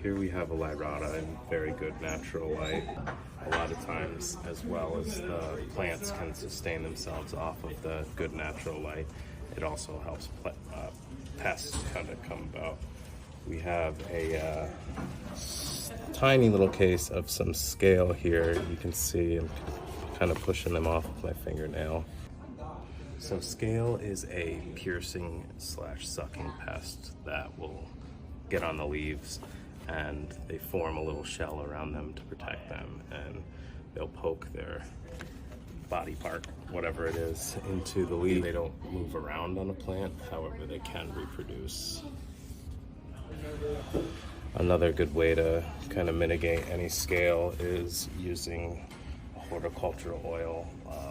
Here we have a lyrata in very good natural light. A lot of times, as well as the plants can sustain themselves off of the good natural light, it also helps pests kind of come about. We have a tiny little case of some scale here. You can see I'm kind of pushing them off with my fingernail. So scale is a piercing / sucking pest that will get on the leaves, and they form a little shell around them to protect them, and they'll poke their body part, whatever it is, into the leaf. They don't move around on a plant, however they can reproduce. Another good way to kind of mitigate any scale is using horticultural oil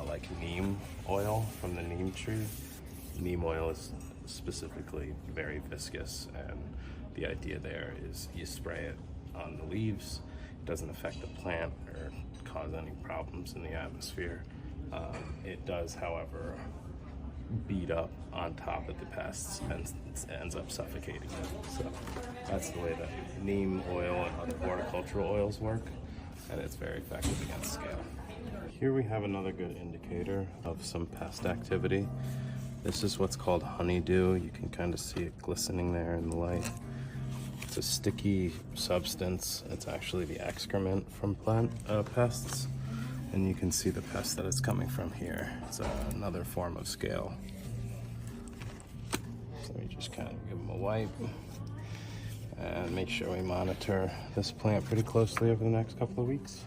like neem oil from the neem tree. Neem oil is specifically very viscous, and the idea there is you spray it on the leaves. It doesn't affect the plant or cause any problems in the atmosphere. It does, however, beat up on top of the pests and ends up suffocating them. So that's the way that neem oil and other horticultural oils work, and it's very effective against scale. Here we have another good indicator of some pest activity. This is what's called honeydew. You can kind of see it glistening there in the light. It's a sticky substance. It's actually the excrement from plant pests. And you can see the pest that it's coming from here. It's another form of scale. So we just kind of give them a wipe and make sure we monitor this plant pretty closely over the next couple of weeks.